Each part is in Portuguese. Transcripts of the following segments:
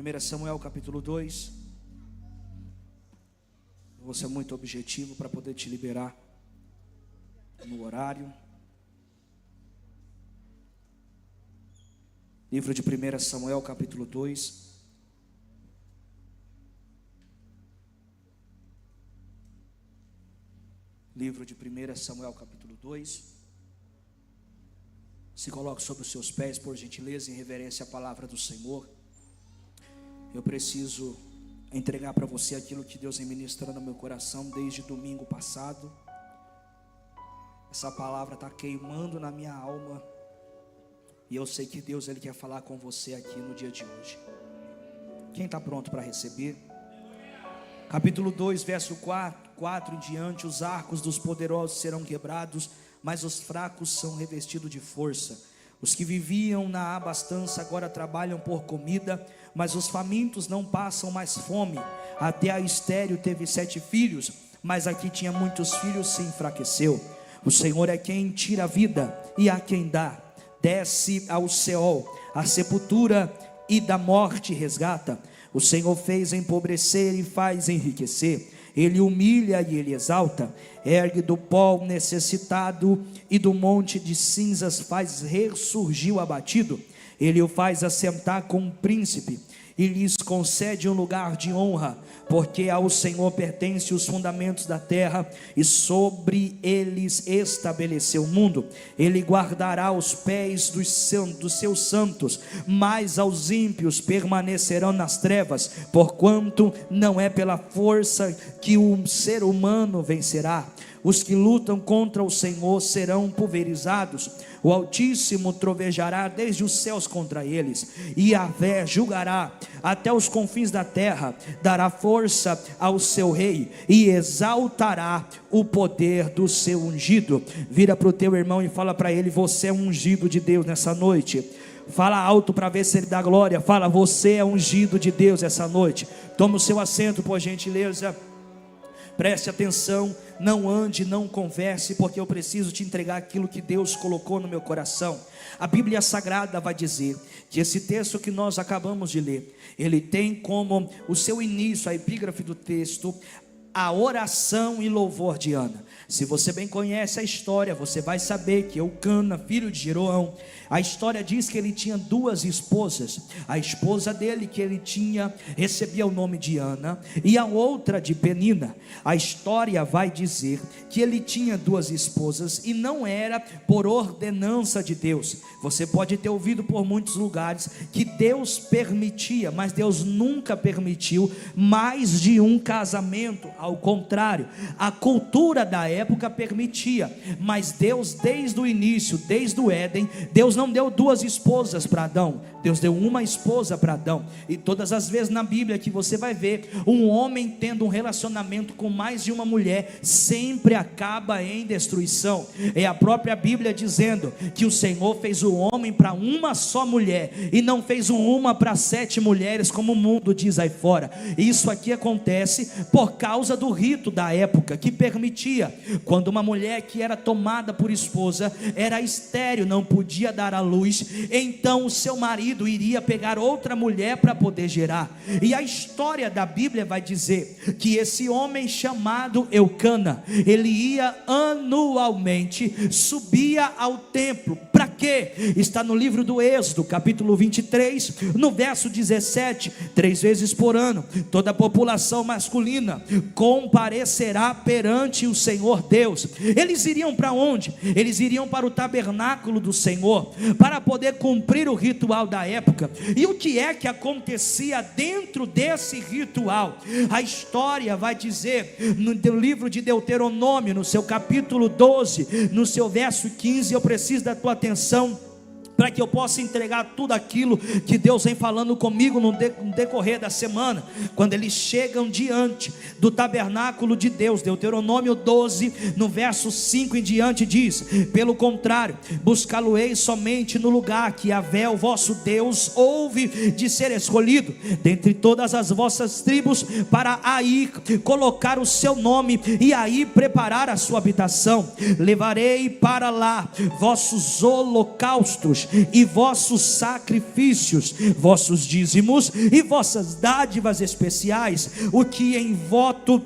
1 Samuel capítulo 2. Eu vou ser muito objetivo para poder te liberar no horário. Livro de 1 Samuel capítulo 2. Livro de 1 Samuel capítulo 2. Se coloque sobre os seus pés, por gentileza, em reverência à palavra do Senhor. Eu preciso entregar para você aquilo que Deus vem ministrando no meu coração desde domingo passado. Essa palavra está queimando na minha alma, e eu sei que Deus Ele quer falar com você aqui no dia de hoje. Quem está pronto para receber? Capítulo 2, verso 4 em diante: os arcos dos poderosos serão quebrados, mas os fracos são revestidos de força. Os que viviam na abastança agora trabalham por comida, mas os famintos não passam mais fome. Até a estéril teve 7 filhos, mas a que tinha muitos filhos se enfraqueceu. O Senhor é quem tira a vida e a quem dá. Desce ao Seol, a sepultura, e da morte resgata. O Senhor fez empobrecer e faz enriquecer. Ele humilha e Ele exalta. Ergue do pó o necessitado, e do monte de cinzas faz ressurgir o abatido. Ele o faz assentar com um príncipe, e lhes concede um lugar de honra, porque ao Senhor pertencem os fundamentos da terra, e sobre eles estabeleceu o mundo. Ele guardará os pés dos seus santos, mas aos ímpios permanecerão nas trevas, porquanto não é pela força que o ser humano vencerá. Os que lutam contra o Senhor serão pulverizados. O Altíssimo trovejará desde os céus contra eles, e Yahvé julgará até os confins da terra. Dará força ao seu rei, e exaltará o poder do seu ungido. Vira para o teu irmão e fala para ele: você é ungido de Deus nessa noite. Fala alto para ver se ele dá glória. Fala: você é ungido de Deus essa noite. Toma o seu assento, por gentileza. Preste atenção, não ande, não converse, porque eu preciso te entregar aquilo que Deus colocou no meu coração. A Bíblia Sagrada vai dizer que esse texto que nós acabamos de ler, ele tem como o seu início, a epígrafe do texto, a oração e louvor de Ana. Se você bem conhece a história, você vai saber que Eucana, filho de Jeroão, a história diz que ele tinha 2 esposas. A esposa dele que ele tinha recebia o nome de Ana, e a outra de Penina. A história vai dizer que ele tinha 2 esposas, e não era por ordenança de Deus. Você pode ter ouvido por muitos lugares que Deus permitia, mas Deus nunca permitiu mais de um casamento. Ao contrário, a cultura da época permitia, mas Deus, desde o início, desde o Éden, Deus não deu 2 esposas para Adão, Deus deu uma esposa para Adão. E todas as vezes na Bíblia que você vai ver um homem tendo um relacionamento com mais de uma mulher, sempre acaba em destruição. É a própria Bíblia dizendo que o Senhor fez o homem para uma só mulher, e não fez uma para 7 mulheres, como o mundo diz aí fora. Isso aqui acontece por causa do rito da época, que permitia, quando uma mulher que era tomada por esposa era estéril, não podia dar à luz, então o seu marido iria pegar outra mulher para poder gerar. E a história da Bíblia vai dizer que esse homem chamado Eucana, ele ia anualmente, subia ao templo. Para quê? Está no livro do Êxodo, capítulo 23, no verso 17. 3 vezes por ano, toda a população masculina comparecerá perante o Senhor Deus. Eles iriam para onde? Eles iriam para o tabernáculo do Senhor, para poder cumprir o ritual da época. E o que é que acontecia dentro desse ritual? A história vai dizer no livro de Deuteronômio, no seu capítulo 12, no seu verso 15. Eu preciso da tua atenção, para que eu possa entregar tudo aquilo que Deus vem falando comigo no decorrer da semana. Quando eles chegam diante do tabernáculo de Deus, Deuteronômio 12, no verso 5 em diante diz: pelo contrário, buscá-lo-ei somente no lugar que Yahvé, o vosso Deus, houve de ser escolhido dentre todas as vossas tribos, para aí colocar o seu nome, e aí preparar a sua habitação. Levarei para lá vossos holocaustos, e vossos sacrifícios, vossos dízimos e vossas dádivas especiais, o que em voto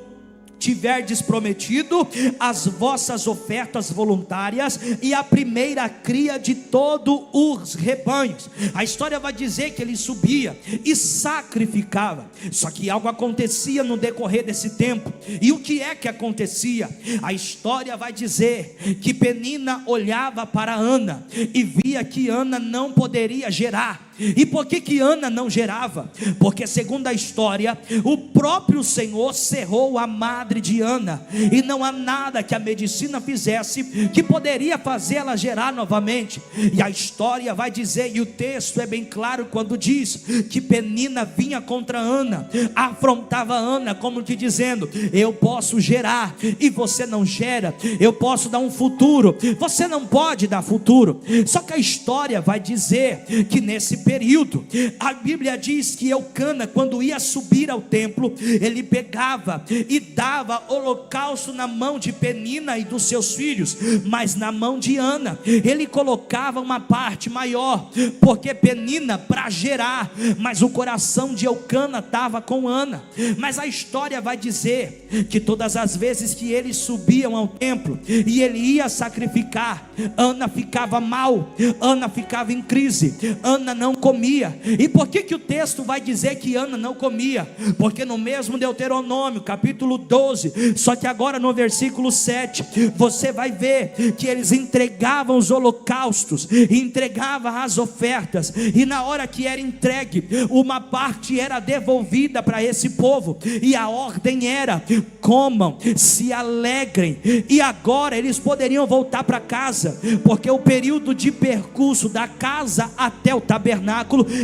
tiverdes prometido, as vossas ofertas voluntárias e a primeira cria de todos os rebanhos. A história vai dizer que ele subia e sacrificava. Só que algo acontecia no decorrer desse tempo. E o que é que acontecia? A história vai dizer que Penina olhava para Ana e via que Ana não poderia gerar. E por que Ana não gerava? Porque segundo a história, o próprio Senhor cerrou a madre de Ana, e não há nada que a medicina fizesse que poderia fazer ela gerar novamente. E a história vai dizer, e o texto é bem claro quando diz que Penina vinha contra Ana, afrontava Ana como que dizendo: eu posso gerar e você não gera, eu posso dar um futuro, você não pode dar futuro. Só que a história vai dizer que nesse período, a Bíblia diz que Eucana, quando ia subir ao templo, ele pegava e dava holocausto na mão de Penina e dos seus filhos, mas na mão de Ana ele colocava uma parte maior, porque Penina para gerar, mas o coração de Eucana estava com Ana. Mas a história vai dizer que todas as vezes que eles subiam ao templo e ele ia sacrificar, Ana ficava mal, Ana ficava em crise, Ana não comia. E por que o texto vai dizer que Ana não comia? Porque no mesmo Deuteronômio capítulo 12, só que agora no versículo 7, você vai ver que eles entregavam os holocaustos, entregavam as ofertas, e na hora que era entregue, uma parte era devolvida para esse povo, e a ordem era: comam, se alegrem. E agora eles poderiam voltar para casa, porque o período de percurso da casa até o tabernáculo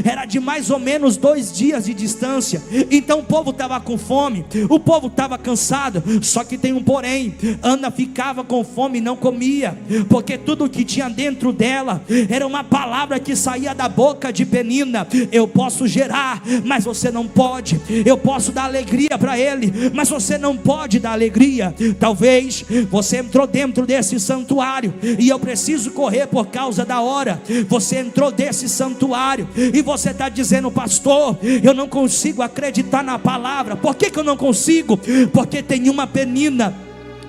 era de mais ou menos 2 dias de distância. Então o povo estava com fome, o povo estava cansado. Só que tem um porém: Ana ficava com fome e não comia, porque tudo que tinha dentro dela era uma palavra que saía da boca de Penina: eu posso gerar, mas você não pode. Eu posso dar alegria para ele, mas você não pode dar alegria. Talvez você entrou dentro desse santuário, e eu preciso correr por causa da hora. Você entrou desse santuário e você está dizendo: pastor, eu não consigo acreditar na palavra. Por que eu não consigo? Porque tem uma Penina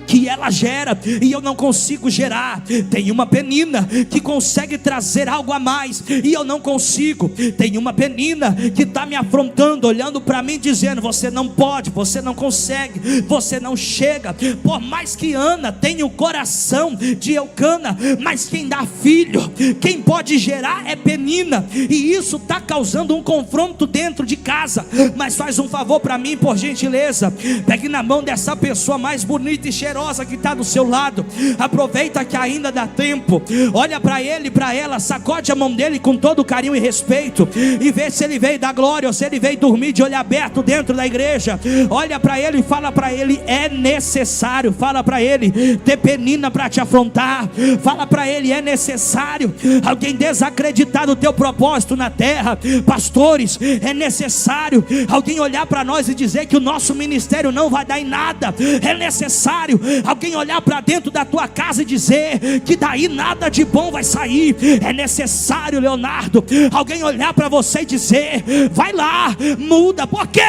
que ela gera e eu não consigo gerar. Tem uma Penina que consegue trazer algo a mais e eu não consigo. Tem uma Penina que está me afrontando, olhando para mim dizendo: você não pode, você não consegue, você não chega. Por mais que Ana tenha o coração de Eucana, mas quem dá filho, quem pode gerar é Penina, e isso está causando um confronto dentro de casa. Mas faz um favor para mim, por gentileza, pegue na mão dessa pessoa mais bonita e cheirosa que está do seu lado, aproveita que ainda dá tempo, olha para ele, para ela, sacode a mão dele com todo carinho e respeito, e vê se ele veio da glória ou se ele veio dormir de olho aberto dentro da igreja. Olha para ele e fala para ele: é necessário. Fala para ele: ter Penina para te afrontar. Fala para ele: é necessário alguém desacreditar do teu propósito na terra. Pastores, é necessário alguém olhar para nós e dizer que o nosso ministério não vai dar em nada. É necessário alguém olhar para dentro da tua casa e dizer que daí nada de bom vai sair. É necessário, Leonardo, alguém olhar para você e dizer: vai lá, muda. Por quê?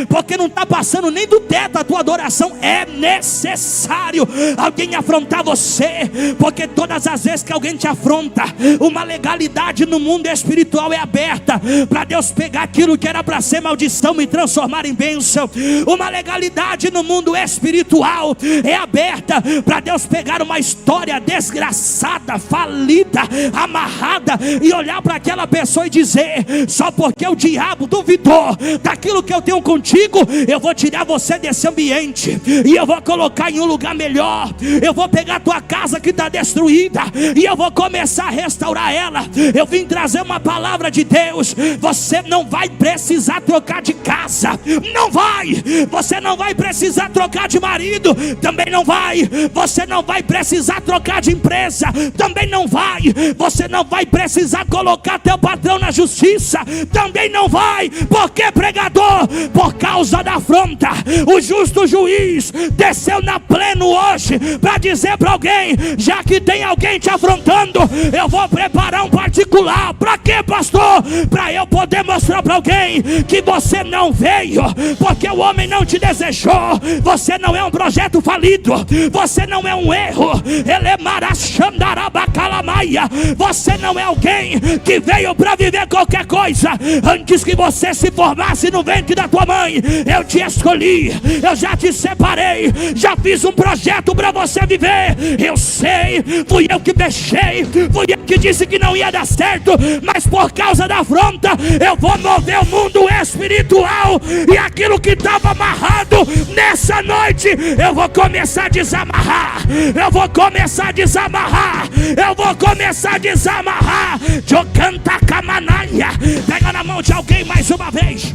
Porque não está passando nem do teto a tua adoração. É necessário alguém afrontar você, porque todas as vezes que alguém te afronta, uma legalidade no mundo espiritual é aberta para Deus pegar aquilo que era para ser maldição e transformar em bênção. Uma legalidade no mundo espiritual é aberta para Deus pegar uma história desgraçada, falida, amarrada, e olhar para aquela pessoa e dizer: só porque o diabo duvidou daquilo que eu tenho contigo, eu vou tirar você desse ambiente e eu vou colocar em um lugar melhor. Eu vou pegar a tua casa que está destruída e eu vou começar a restaurar ela. Eu vim trazer uma palavra de Deus: você não vai precisar trocar de casa, não vai. Você não vai precisar trocar de marido, também não vai. Você não vai precisar trocar de empresa, também não vai. Você não vai precisar colocar teu patrão na justiça, também não vai. Por que, pregador? Por causa causa da afronta, o justo juiz desceu na pleno hoje para dizer para alguém: já que tem alguém te afrontando, eu vou preparar um particular. Para quê, pastor? Para eu poder mostrar para alguém que você não veio porque o homem não te desejou. Você não é um projeto falido, você não é um erro. Ele é marachandarabacalamaia. Você não é alguém que veio para viver qualquer coisa. Antes que você se formasse no ventre da tua mãe, eu te escolhi, eu já te separei, já fiz um projeto para você viver. Eu sei, fui eu que deixei, fui eu que disse que não ia dar certo, mas por causa da afronta eu vou mover o mundo espiritual, e aquilo que estava amarrado nessa noite eu vou começar a desamarrar. Eu vou começar a desamarrar. Eu vou começar a desamarrar. Jocanta Camanaya. Pega na mão de alguém mais uma vez.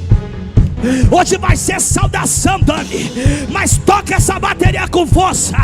Hoje vai ser saudação, Dani, mas toca essa bateria com força,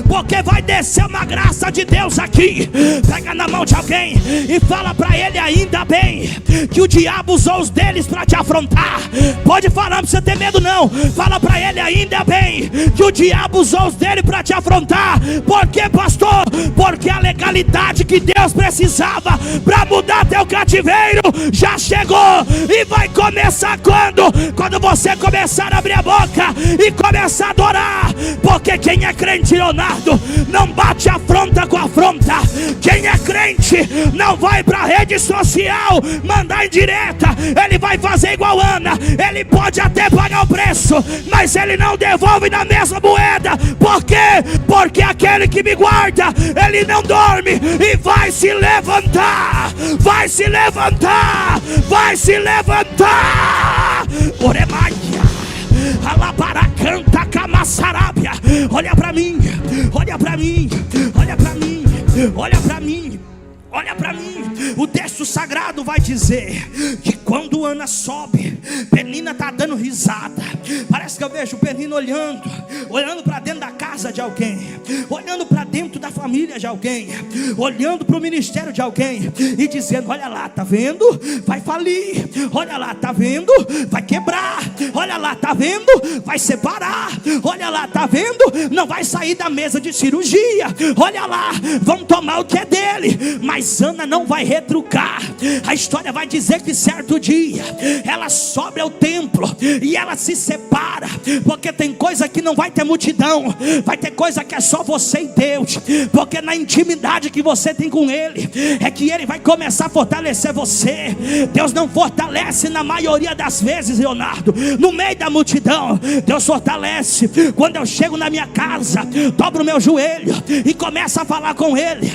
porque vai descer uma graça de Deus aqui. Pega na mão de alguém e fala para ele: ainda bem que o diabo usou os deles para te afrontar. Pode falar, não precisa ter medo não. Fala para ele: ainda bem que o diabo usou os deles para te afrontar. Por quê, pastor? Porque a legalidade que Deus precisava para mudar teu cativeiro já chegou, e vai começar quando você começar a abrir a boca e começar a adorar. Porque quem é crente, Leonardo, não bate afronta com afronta. Quem é crente não vai para a rede social mandar indireta. Ele vai fazer igual Ana. Ele pode até pagar o preço, mas ele não devolve na mesma moeda. Por quê? Porque aquele que me guarda, ele não dorme e vai se levantar. Vai se levantar. Vai se levantar. Oremaia, alabaracanta camassarábia. Olha para mim, olha para mim, olha para mim, olha para mim. Olha para mim, o texto sagrado vai dizer que quando Ana sobe, Penina está dando risada. Parece que eu vejo Penina olhando para dentro da casa de alguém, olhando para dentro da família de alguém, olhando para o ministério de alguém e dizendo: olha lá, tá vendo? Vai falir. Olha lá, tá vendo? Vai quebrar. Olha lá, tá vendo? Vai separar. Olha lá, tá vendo? Não vai sair da mesa de cirurgia. Olha lá, vão tomar o que é dele. Mas Ana não vai retrucar. A história vai dizer que certo dia ela sobe ao templo e ela se separa, porque tem coisa que não vai ter multidão, vai ter coisa que é só você e Deus, porque na intimidade que você tem com Ele é que Ele vai começar a fortalecer você. Deus não fortalece na maioria das vezes, Leonardo, no meio da multidão. Deus fortalece quando eu chego na minha casa, dobro o meu joelho e começo a falar com Ele.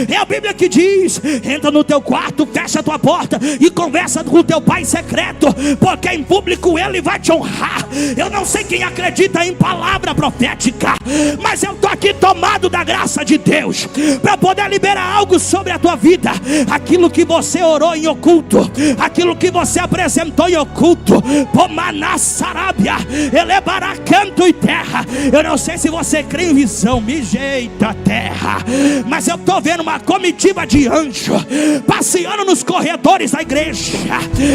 É a Bíblia que diz: entra no teu quarto, fecha a tua porta e conversa com o teu pai em secreto, porque em público Ele vai te honrar. Eu não sei quem acredita em palavra profética, mas eu estou aqui tomado da graça de Deus para poder liberar algo sobre a tua vida. Aquilo que você orou em oculto, aquilo que você apresentou em oculto, Pomanassarabia, elevará canto e terra. Eu não sei se você crê em visão, me jeita terra, mas eu estou vendo uma comitiva de anjo passeando nos corredores da igreja.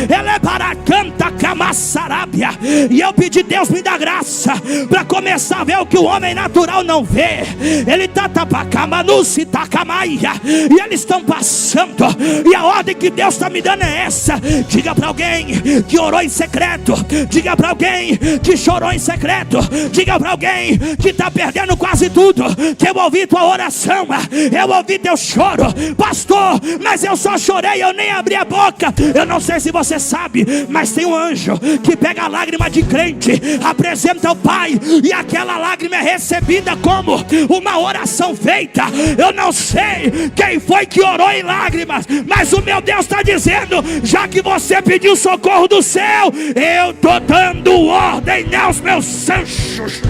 Elevará canta camassarabia. E eu pedi: Deus, me dá graça para começar a ver o que o homem natural não vê. Ele tá tapacamanuci tacamaia, e eles estão passando, e a ordem que Deus está me dando é essa. Diga para alguém que orou em secreto, diga para alguém que chorou em secreto, diga para alguém que está perdendo quase tudo, que eu ouvi tua oração, eu ouvi teu choro, pastor, mas eu só chorei, eu nem abri a boca. Eu não sei se você sabe, mas tem um anjo que pega a lágrima de crente, apresenta ao Pai, e aquela lágrima é recebida como uma oração feita. Eu não sei quem foi que orou em lágrimas, mas o meu Deus está dizendo: já que você pediu socorro do céu, eu estou dando ordem aos meus anjos.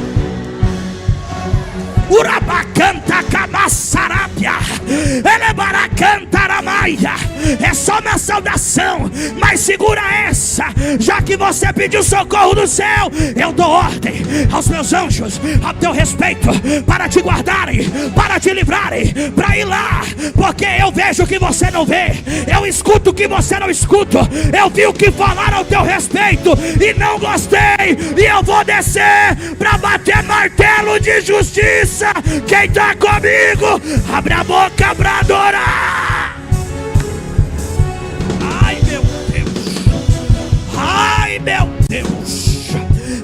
Urabacanta Cabaçarápia, Elebaracanta. É só uma saudação, mas segura essa. Já que você pediu socorro do céu, eu dou ordem aos meus anjos a teu respeito, para te guardarem, para te livrarem, para ir lá, porque eu vejo o que você não vê, eu escuto o que você não escuta, eu vi o que falaram ao teu respeito e não gostei, e eu vou descer para bater martelo de justiça. Quem está comigo, abre a boca para adorar. Ai meu Deus, ai meu Deus,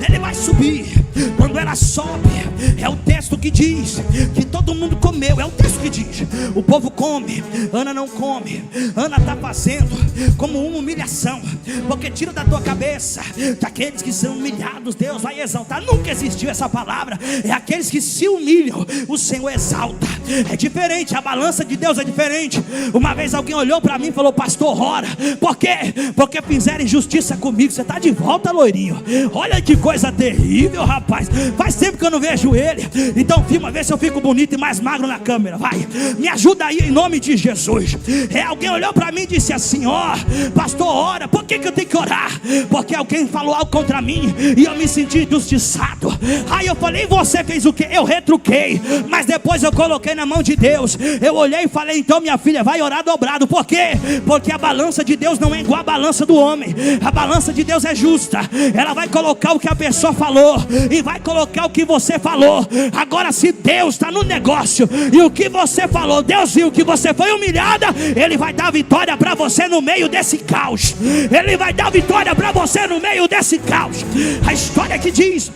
ele vai subir. Quando ela sobe, é o texto que diz que todo mundo comeu. É o texto que diz: o povo come, Ana não come. Ana está fazendo como uma humilhação, porque tira da tua cabeça daqueles que são humilhados, Deus vai exaltar. Nunca existiu essa palavra. É aqueles que se humilham, o Senhor exalta. É diferente, a balança de Deus é diferente. Uma vez alguém olhou para mim e falou: pastor, ora. Por quê? Porque fizeram injustiça comigo. Você está de volta, loirinho. Olha que coisa terrível, rapaz. Faz tempo que eu não vejo ele. Então filma, vê se eu fico bonito e mais magro na câmera. Vai, me ajuda aí em nome de Jesus. Alguém olhou para mim e disse assim: ó, pastor, ora. Por que eu tenho que orar? Porque alguém falou algo contra mim e eu me senti injustiçado. Aí eu falei: você fez o quê? Eu retruquei, mas depois eu coloquei na mão de Deus. Eu olhei e falei: então minha filha, vai orar dobrado. Por quê? Porque a balança de Deus não é igual a balança do homem. A balança de Deus é justa. Ela vai colocar o que a pessoa falou e vai colocar o que você falou. Agora, se Deus está no negócio e o que você falou, Deus viu que você foi humilhada, Ele vai dar vitória para você no meio desse caos. Ele vai dar vitória para você no meio desse caos. A história que diz: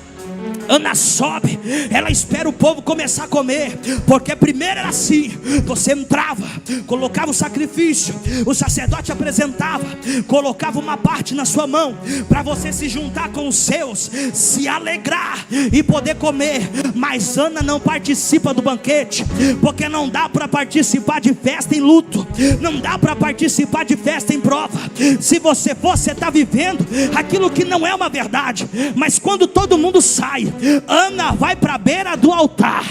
Ana sobe, ela espera o povo começar a comer, porque primeiro era assim: você entrava, colocava o sacrifício, o sacerdote apresentava, colocava uma parte na sua mão, para você se juntar com os seus, se alegrar e poder comer. Mas Ana não participa do banquete, porque não dá para participar de festa em luto, não dá para participar de festa em prova. Se você for, você está vivendo aquilo que não é uma verdade. Mas quando todo mundo sai, Ana vai para a beira do altar,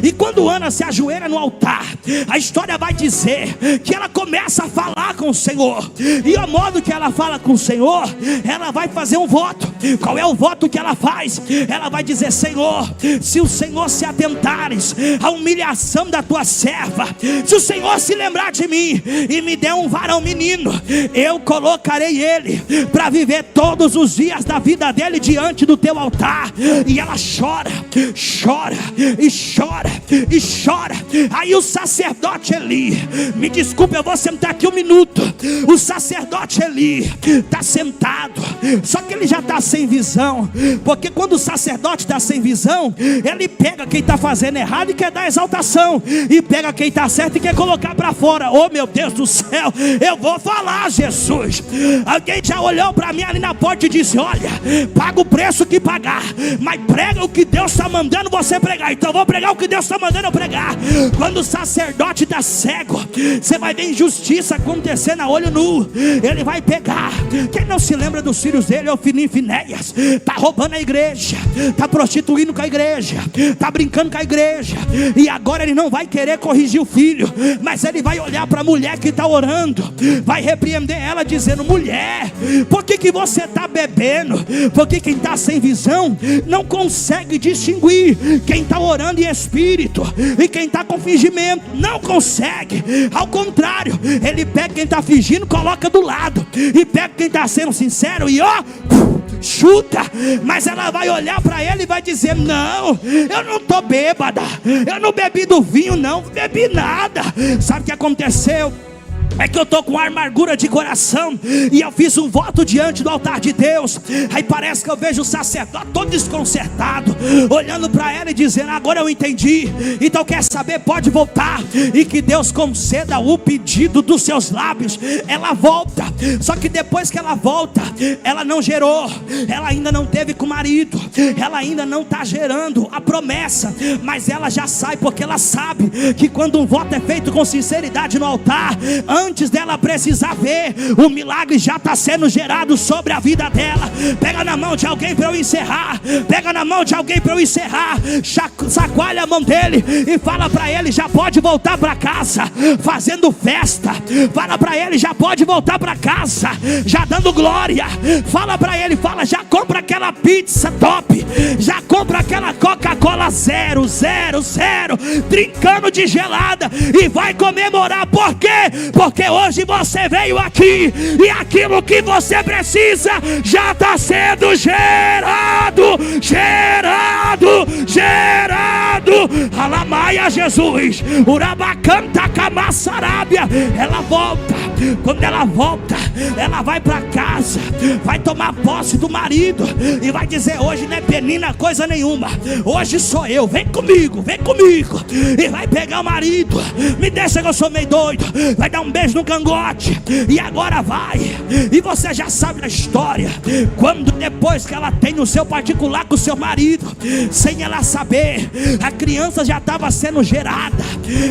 e quando Ana se ajoelha no altar, a história vai dizer que ela começa a falar com o Senhor, e ao modo que ela fala com o Senhor, ela vai fazer um voto. Qual é o voto que ela faz? Ela vai dizer: Senhor, se o Senhor se atentares à humilhação da tua serva, se o Senhor se lembrar de mim e me der um varão menino, eu colocarei ele para viver todos os dias da vida dele diante do teu altar. E ela chora, chora e chora e chora. Aí o sacerdote Eli, me desculpe, eu vou sentar aqui um minuto. O sacerdote Eli está sentado, só que ele já está sem visão, porque quando o sacerdote está sem visão, ele pega quem está fazendo errado e quer dar exaltação, e pega quem está certo e quer colocar para fora. Oh meu Deus do céu, eu vou falar, Jesus. Alguém já olhou para mim ali na porta e disse: olha, paga o preço que pagar, mas prega o que Deus está mandando você pregar. Então eu vou pregar o que Deus está mandando eu pregar. Quando o sacerdote está cego, você vai ver injustiça acontecendo a olho nu. Ele vai pegar. Quem não se lembra dos filhos dele? É o Fininho e Finéias. Está roubando a igreja, está prostituindo com a igreja, está brincando com a igreja, e agora ele não vai querer corrigir o filho, mas ele vai olhar para a mulher que está orando, vai repreender ela dizendo: mulher, por que você está bebendo? Porque quem está sem visão não consegue distinguir quem está orando em espírito e quem está com fingimento. Não consegue. Ao contrário, ele pega quem está fingindo, coloca do lado, e pega quem está sendo sincero e ó, chuta. Mas ela vai olhar para ele e vai dizer: não, eu não estou bêbada, eu não bebi do vinho, não bebi nada. Sabe o que aconteceu? É que eu estou com amargura de coração, e eu fiz um voto diante do altar de Deus. Aí parece que eu vejo o sacerdote todo desconcertado, olhando para ela e dizendo: agora eu entendi, então quer saber, pode voltar. E que Deus conceda o pedido dos seus lábios. Ela volta, só que depois que ela volta, ela não gerou, ela ainda não teve com marido. marido, ela ainda não está gerando a promessa, mas ela já sai, porque ela sabe que quando um voto é feito com sinceridade no altar, antes dela precisar ver, o milagre já está sendo gerado sobre a vida dela. Pega na mão de alguém para eu encerrar, pega na mão de alguém para eu encerrar, sacoalha a mão dele e fala para ele: já pode voltar para casa fazendo festa. Fala para ele: já pode voltar para casa já dando glória. Fala para ele, fala: já compra aquela pizza top, já compra aquela Coca-Cola 000, trincando de gelada, e vai comemorar. Por quê? Porque hoje você veio aqui e aquilo que você precisa já está sendo gerado. Alamaia Jesus, Urabacanta Camassarábia. Ela volta. Quando ela volta, ela vai para casa, vai tomar posse do marido e vai dizer: hoje não é Penina coisa nenhuma, hoje sou eu, vem comigo. E vai pegar o marido, me deixa que eu sou meio doido, vai dar um beijo no cangote, e agora vai. E você já sabe da história, quando depois que ela tem o seu particular com o seu marido, sem ela saber, a criança já estava sendo gerada,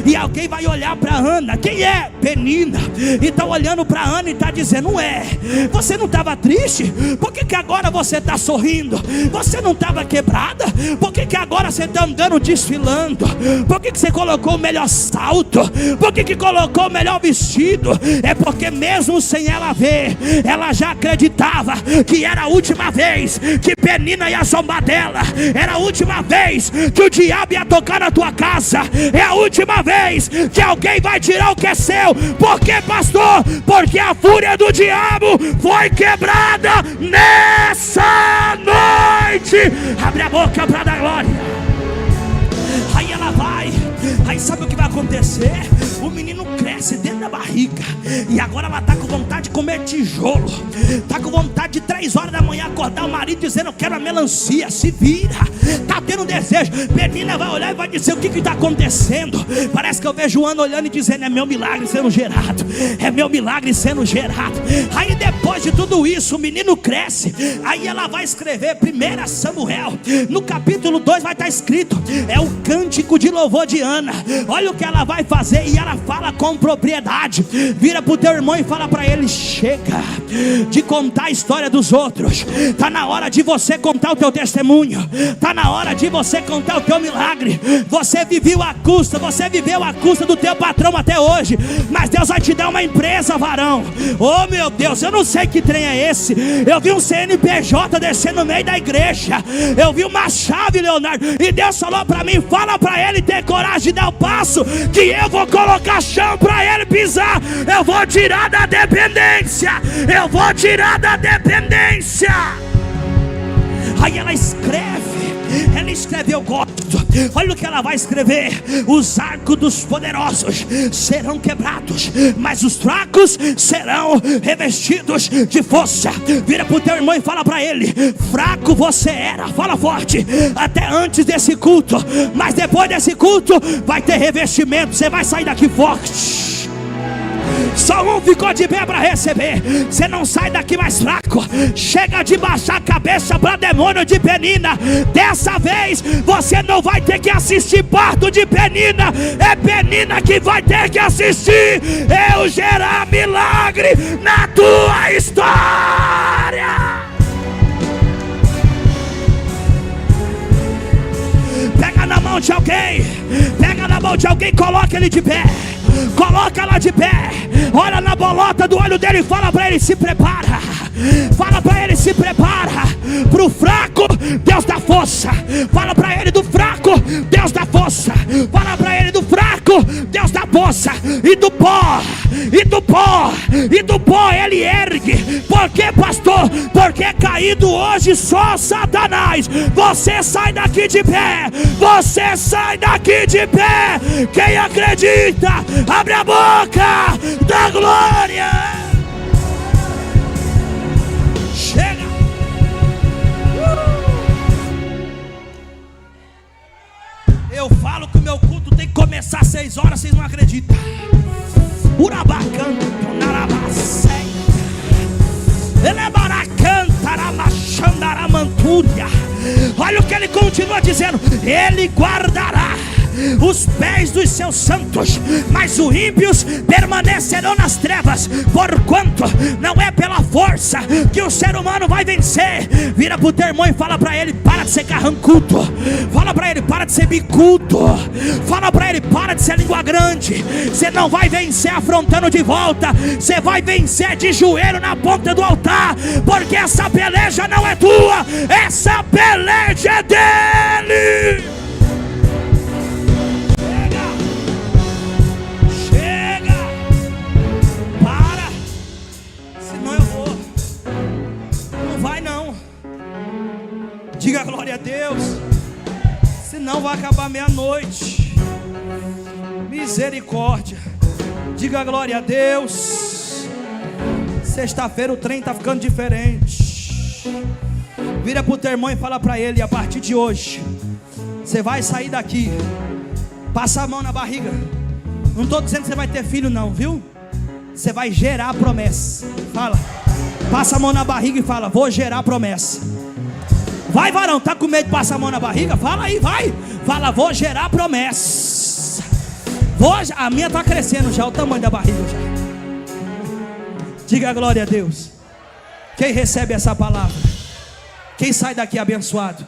e alguém vai olhar para Ana: quem é? Penina. E está olhando para Ana e está dizendo: não é, você não estava triste? Por que agora você está sorrindo? Você não estava quebrada? Por que agora você está andando desfilando? Por que você colocou o melhor salto? Por que colocou o melhor vestido? É porque mesmo sem ela ver, ela já acreditava que era a última vez que Penina ia zombar dela, era a última vez que o diabo ia tocar na tua casa, é a última vez que alguém vai tirar o que é seu. Por que, pastor? Porque a fúria do diabo foi quebrada nessa noite. Abre a boca para dar glória. Aí ela vai, aí sabe o que vai acontecer? O menino cresce dentro da barriga, e agora ela está com vontade de comer tijolo, está com vontade de 3 horas da manhã acordar o marido dizendo: eu quero a melancia, se vira, está tendo desejo. Penina vai olhar e vai dizer: o que está acontecendo? Parece que eu vejo Ana olhando e dizendo: é meu milagre sendo gerado, é meu milagre sendo gerado. Aí depois de tudo isso, o menino cresce, aí ela vai escrever 1 Samuel, no capítulo 2 vai estar escrito, é o cântico de louvor de Ana. Olha o que ela vai fazer, e ela fala com propriedade. Vira para o teu irmão e fala para ele: chega de contar a história dos outros, está na hora de você contar o teu testemunho, está na hora de você contar o teu milagre. Você viveu a custa do teu patrão até hoje, mas Deus vai te dar uma empresa, varão. Oh meu Deus, eu não sei que trem é esse. Eu vi um CNPJ descer no meio da igreja, eu vi uma chave, Leonardo, e Deus falou para mim: fala para ele ter coragem de dar o passo, que eu vou colocar chão para ele pisar. Eu vou tirar da dependência, eu vou tirar da dependência. Aí ela escreve, eu gosto. Olha o que ela vai escrever: os arcos dos poderosos serão quebrados, mas os fracos serão revestidos de força. Vira para o teu irmão e fala para ele: fraco você era, fala forte, até antes desse culto, mas depois desse culto vai ter revestimento, você vai sair daqui forte. Só um ficou de pé para receber. Você não sai daqui mais fraco. Chega de baixar a cabeça para demônio de Penina. Dessa vez você não vai ter que assistir parto de Penina, é Penina que vai ter que assistir eu gerar milagre na tua história. Pega na mão de alguém, pega na mão de alguém, coloca ele de pé. Coloca ela de pé, olha na bolota do olho dele e fala para ele: se prepara. Fala para ele: se prepara. Para o fraco, Deus dá força. Fala para ele: do fraco, Deus dá força. Fala para ele: do fraco, Deus dá força. E do pó, ele ergue. Por que, pastor? Porque caído hoje só Satanás. Você sai daqui de pé. Você sai daqui de pé. Quem acredita, abre a boca da glória. Chega. Eu falo que o meu culto tem que começar às 6 horas, vocês não acreditam. Urabacanta, Narabacé, Elebaracanta, Ramachandaramanta. Olha o que ele continua dizendo: ele guardará os pés dos seus santos, mas os ímpios permanecerão nas trevas. Porquanto não é pela força que o ser humano vai vencer. Vira pro teu irmão e fala para ele: para de ser carrancudo. Fala para ele: para de ser bicudo. Fala para ele: para de ser língua grande. Você não vai vencer afrontando de volta, você vai vencer de joelho na ponta do altar, porque essa peleja não é tua, essa peleja é dele. Diga glória a Deus. Senão vai acabar meia-noite. Misericórdia. Diga glória a Deus. Sexta-feira o trem está ficando diferente. Vira para o teu irmão e fala para ele: a partir de hoje você vai sair daqui, passa a mão na barriga. Não estou dizendo que você vai ter filho não, viu? Você vai gerar a promessa. Fala, passa a mão na barriga e fala: vou gerar a promessa. Vai, varão, tá com medo de passar a mão na barriga? Fala aí, vai. Fala: vou gerar promessa. A minha tá crescendo já, o tamanho da barriga já. Diga glória a Deus. Quem recebe essa palavra? Quem sai daqui abençoado?